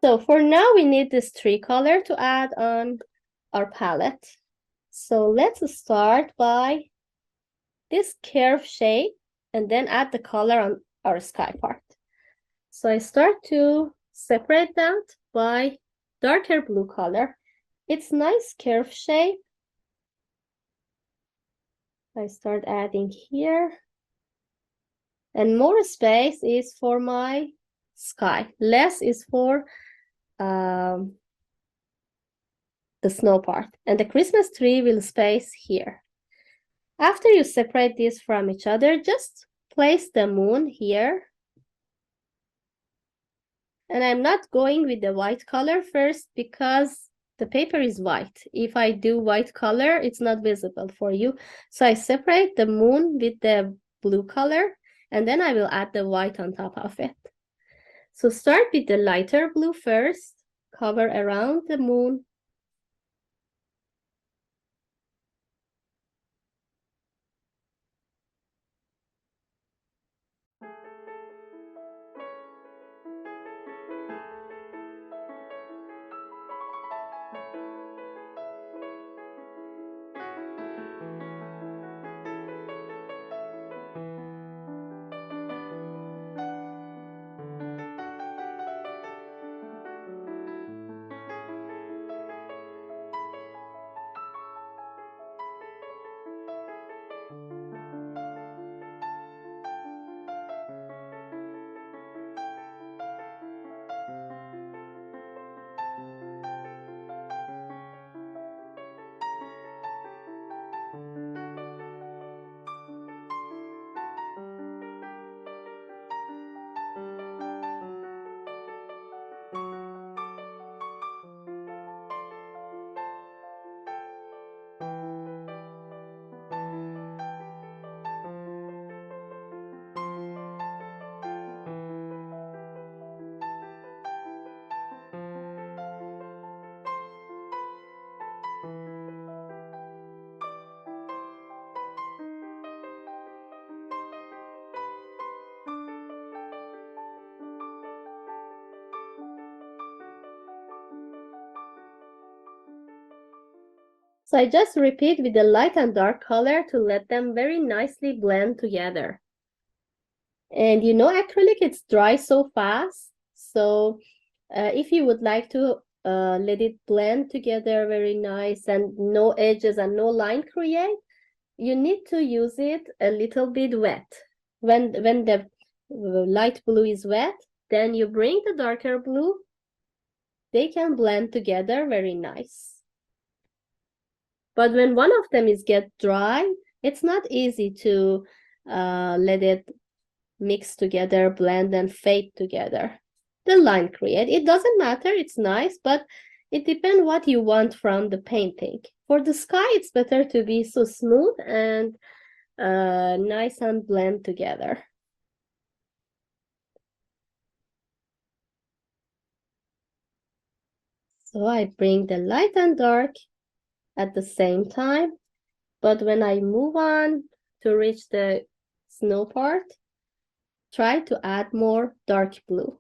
So for now, we need this tree color to add on our palette. So let's start by this curve shape and then add the color on our sky part. So I start to separate that by darker blue color. It's nice curve shape. I start adding here. And more space is for my sky. Less is for the snow part. And the Christmas tree will space here. After you separate these from each other, just place the moon here. And I'm not going with the white color first because the paper is white. If I do white color, it's not visible for you. So I separate the moon with the blue color, and then I will add the white on top of it. So start with the lighter blue first, cover around the moon. So I just repeat with the light and dark color to let them very nicely blend together. And you know, acrylic, it's dry so fast. So if you would like to let it blend together very nice and no edges and no line create, you need to use it a little bit wet. When the light blue is wet, then you bring the darker blue. They can blend together very nice. But when one of them is get dry, it's not easy to let it mix together, blend, and fade together. The line create. It doesn't matter, it's nice, but it depends what you want from the painting. For the sky, it's better to be so smooth and nice and blend together. So I bring the light and dark at the same time, but when I move on to reach the snow part, try to add more dark blue.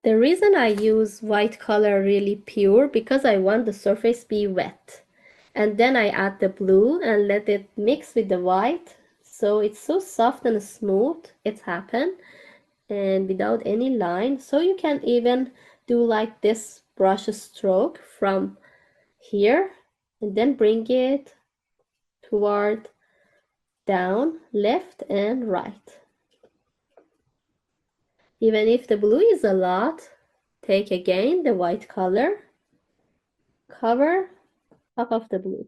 The reason I use white color really pure because I want the surface be wet. And then I add the blue and let it mix with the white. So it's so soft and smooth, it's happened. And without any line. So you can even do like this brush stroke from here and then bring it toward down, left and right. Even if the blue is a lot, take again the white color, cover top of the blue.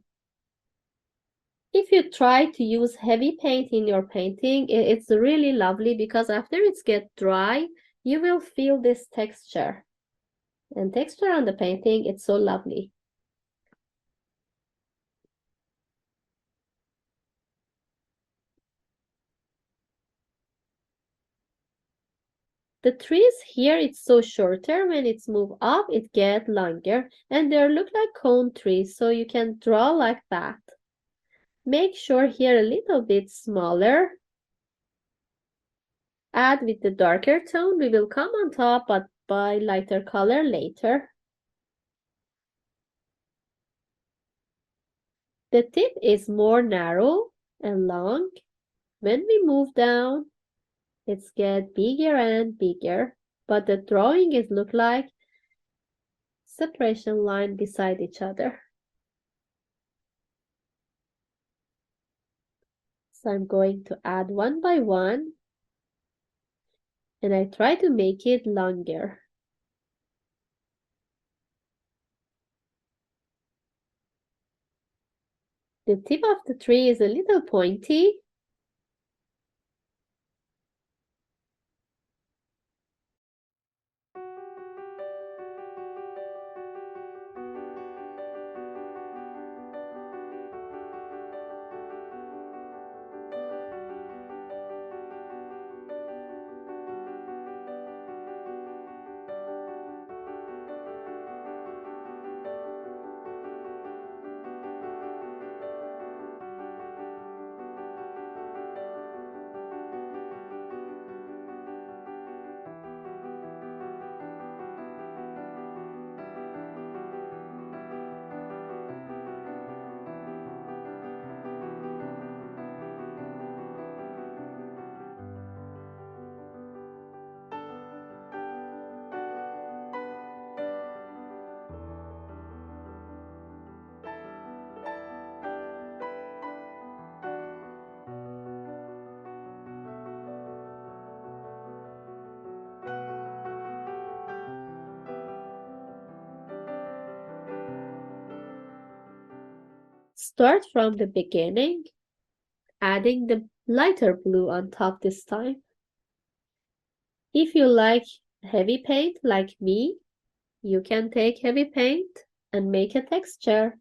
If you try to use heavy paint in your painting, it's really lovely because after it's get dry, you will feel this texture. And texture on the painting, it's so lovely. The trees here, it's so shorter. When it's move up, it get longer. And they look like cone trees, so you can draw like that. Make sure here a little bit smaller. Add with the darker tone. We will come on top, but by lighter color later. The tip is more narrow and long. When we move down, it's get bigger and bigger. But the drawing is look like separation line beside each other. So I'm going to add one by one and I try to make it longer. The tip of the tree is a little pointy. Start from the beginning, adding the lighter blue on top this time. If you like heavy paint like me, you can take heavy paint and make a texture.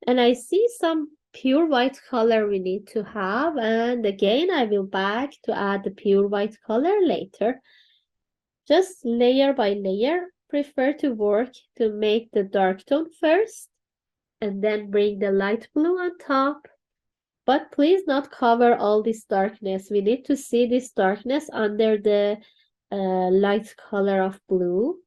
And I see some pure white color we need to have, and again I will back to add the pure white color later. Just layer by layer, prefer to work to make the dark tone first and then bring the light blue on top. But please not cover all this darkness. We need to see this darkness under the light color of blue.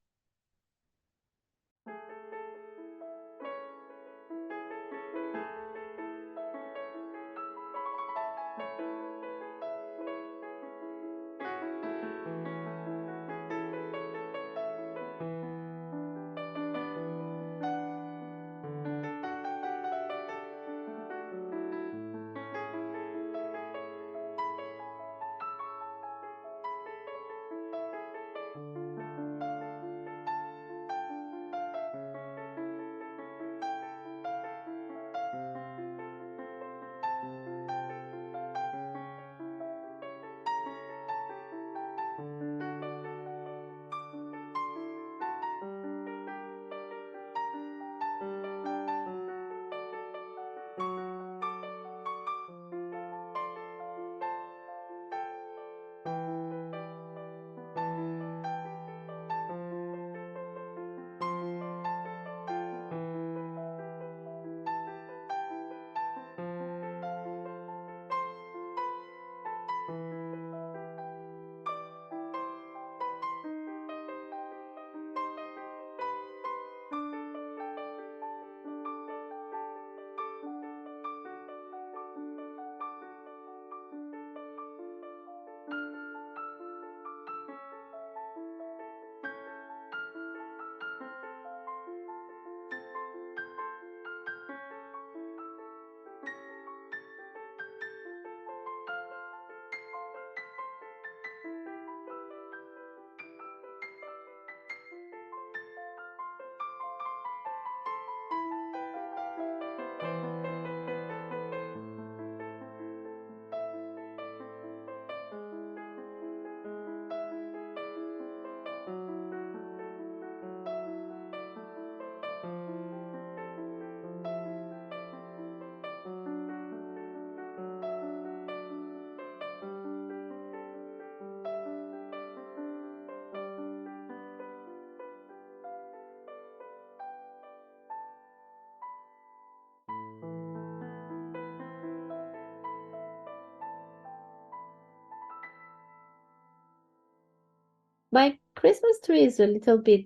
My Christmas tree is a little bit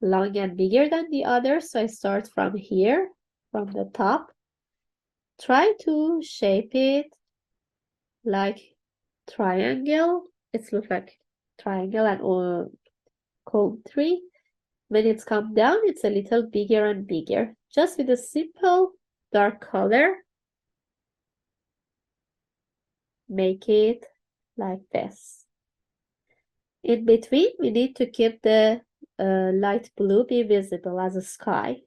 long and bigger than the others, so I start from here, from the top. Try to shape it like triangle. It looks like triangle and cone tree. When it's come down, it's a little bigger and bigger. Just with a simple dark color, make it like this. In between, we need to keep the light blue be visible as a sky.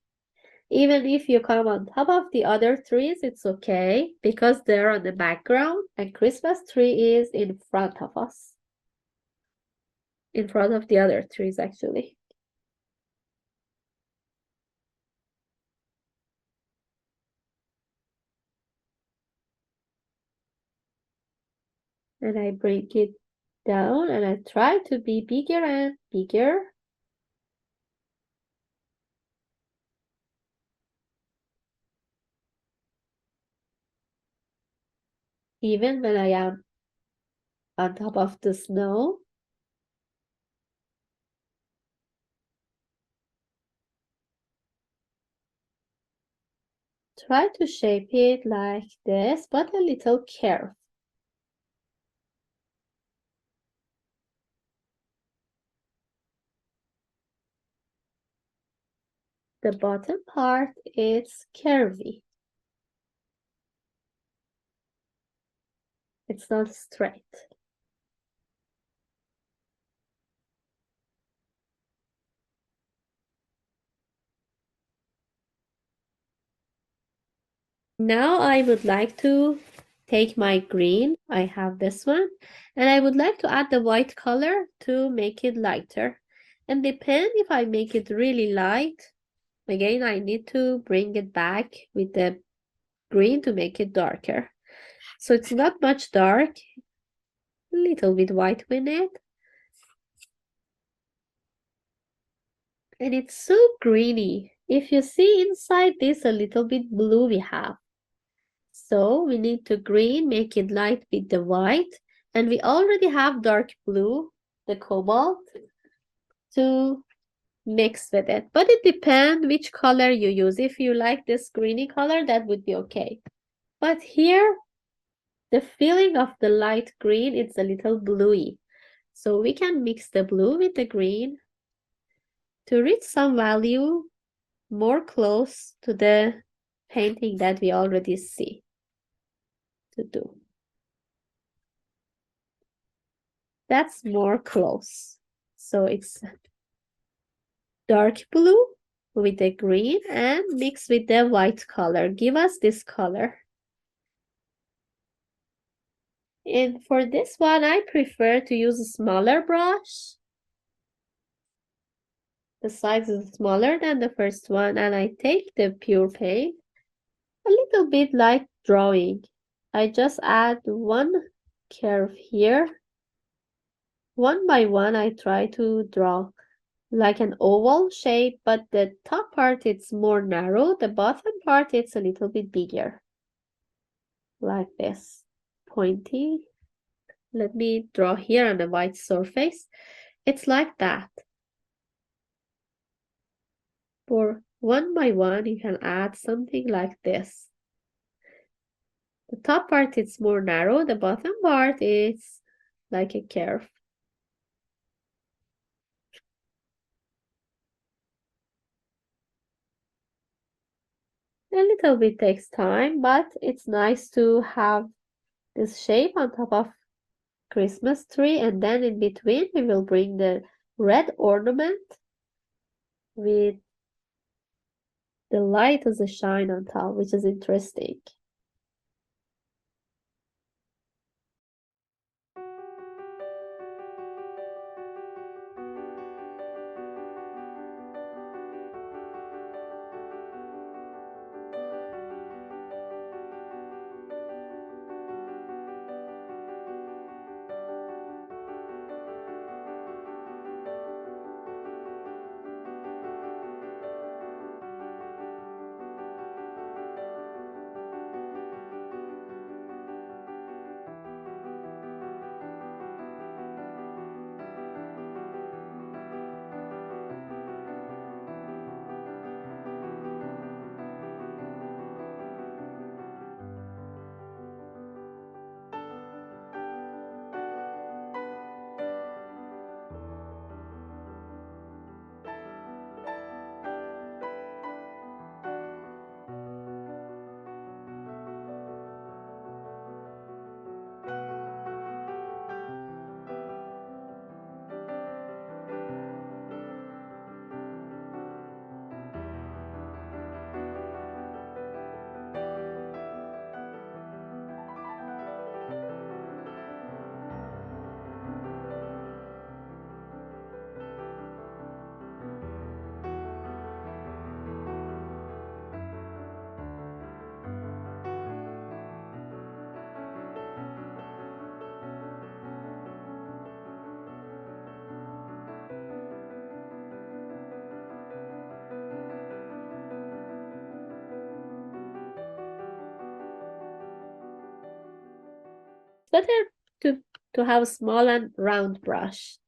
Even if you come on top of the other trees, it's okay because they're on the background and Christmas tree is in front of us. In front of the other trees, actually. And I bring it down and I try to be bigger and bigger. Even when I am on top of the snow. Try to shape it like this, but a little curve. The bottom part is curvy. It's not straight. Now I would like to take my green, I have this one, and I would like to add the white color to make it lighter. And depend if I make it really light, again I need to bring it back with the green to make it darker. So it's not much dark, a little bit white with it. And it's so greeny. If you see inside this a little bit blue we have. So we need to green, make it light with the white. And we already have dark blue, the cobalt, to mix with it. But it depends which color you use. If you like this greeny color, that would be okay. But here, the feeling of the light green, it's a little bluey. So we can mix the blue with the green to reach some value more close to the painting that we already see to do. That's more close. So it's dark blue with the green and mix with the white color. Give us this color. And for this one, I prefer to use a smaller brush. The size is smaller than the first one, and I take the pure paint, a little bit like drawing. I just add one curve here. One by one, I try to draw like an oval shape, but the top part it's more narrow, the bottom part it's a little bit bigger. Like this, pointy. Let me draw here on the white surface. It's like that. For one by one, you can add something like this. The top part is more narrow, the bottom part is like a curve. A little bit takes time, but it's nice to have this shape on top of Christmas tree, and then in between we will bring the red ornament with the light as a shine on top, which is interesting. better to, to have a small and round brush,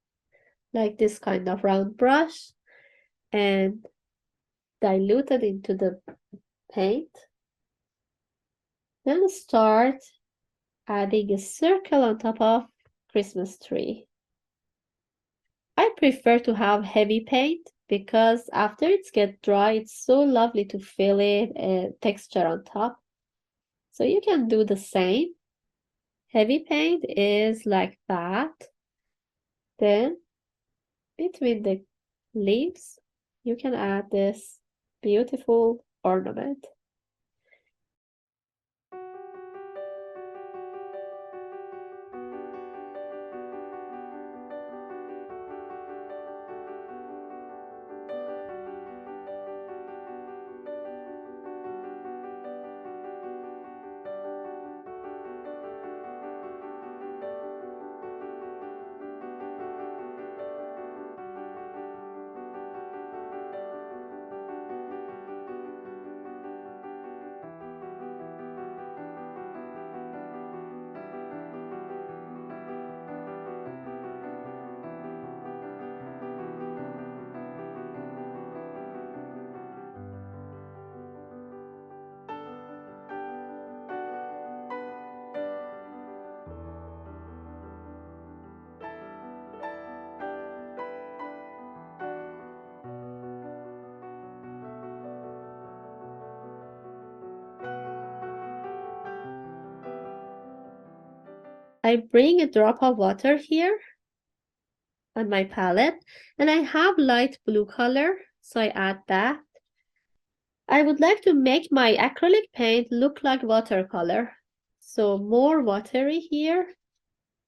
like this kind of round brush, and dilute it into the paint. Then start adding a circle on top of Christmas tree. I prefer to have heavy paint because after it gets dry, it's so lovely to fill it and texture on top. So you can do the same. Heavy paint is like that. Then between the leaves, you can add this beautiful ornament. I bring a drop of water here on my palette, and I have light blue color, so I add that. I would like to make my acrylic paint look like watercolor. So more watery here.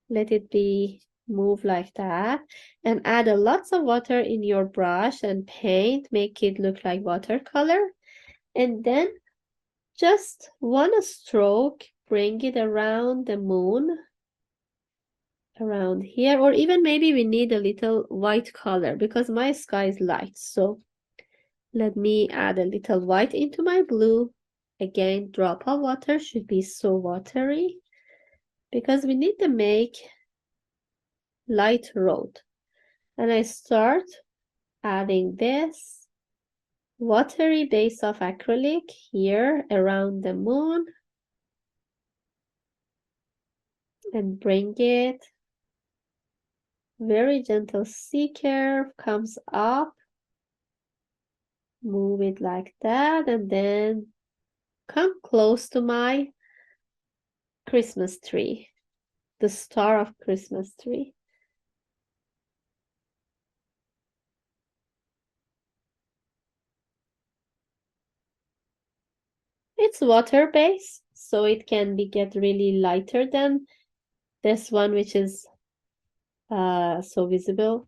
Let it be move like that. And add a lots of water in your brush and paint. Make it look like watercolor. And then just one stroke, bring it around the moon. Around here. Or even maybe we need a little white color because my sky is light. So let me add a little white into my blue. Again, drop of water should be so watery because we need to make light road. And I start adding this watery base of acrylic here around the moon and bring it. Very gentle C curve comes up. Move it like that and then come close to my Christmas tree, the star of Christmas tree. It's water-based, so it can be get really lighter than this one, which is so visible.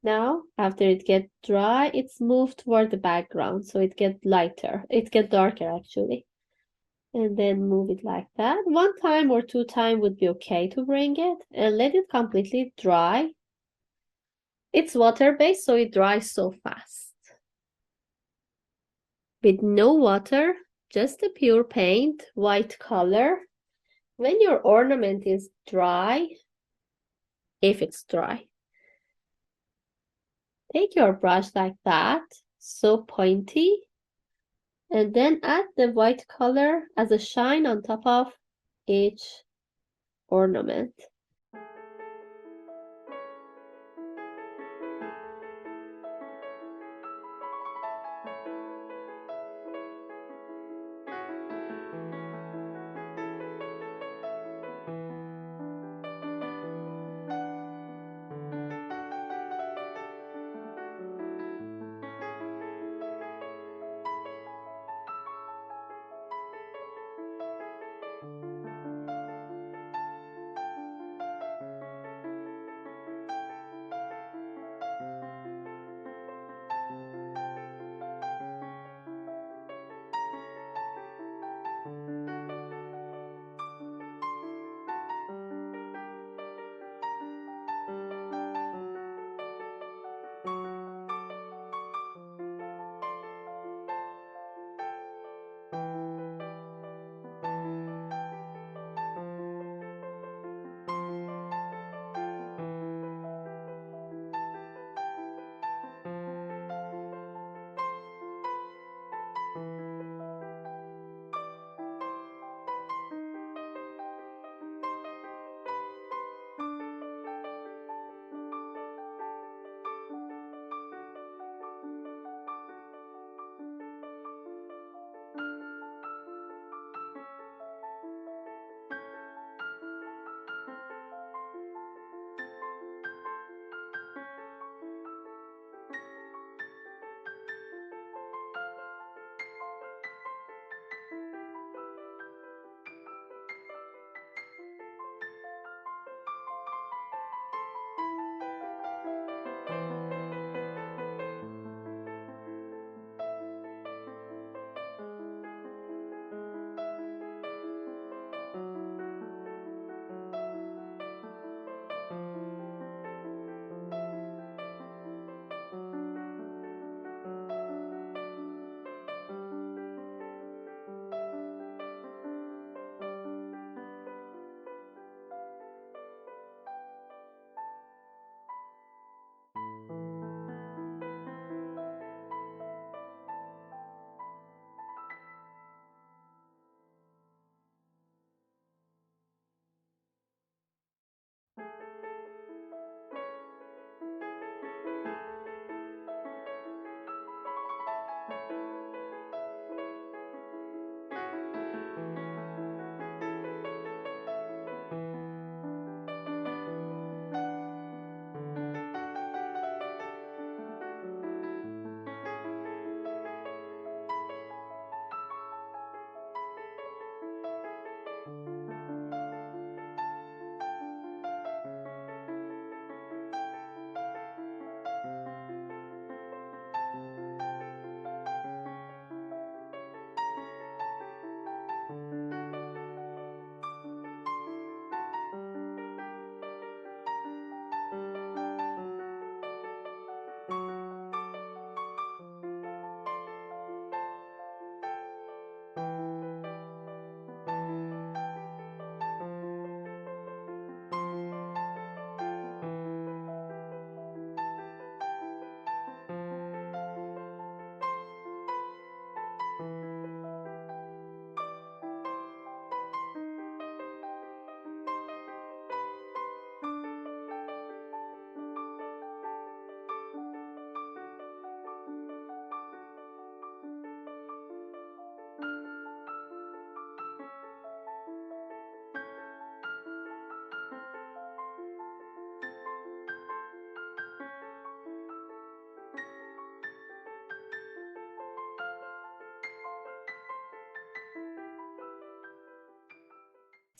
Now, after it gets dry, it's moved toward the background, so it gets lighter. It gets darker, actually. And then move it like that. One time or two times would be okay to bring it, and let it completely dry. It's water-based, so it dries so fast. With no water, just the pure paint, white color. When your ornament is dry, if it's dry, take your brush like that, so pointy, and then add the white color as a shine on top of each ornament.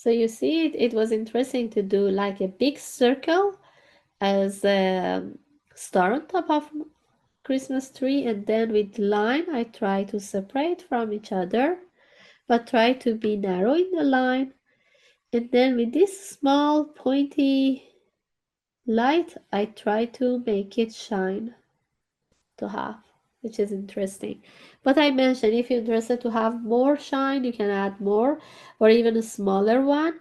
So you see, it was interesting to do like a big circle as a star on top of Christmas tree, and then with line I try to separate from each other, but try to be narrow in the line. And then with this small pointy light, I try to make it shine to have, which is interesting. But I mentioned if you're interested to have more shine, you can add more or even a smaller one.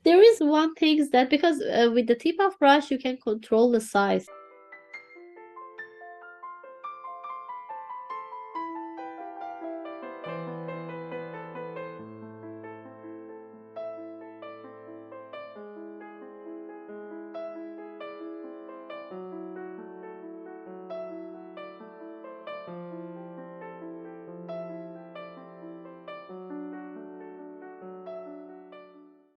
There is one thing that because with the tip of brush you can control the size.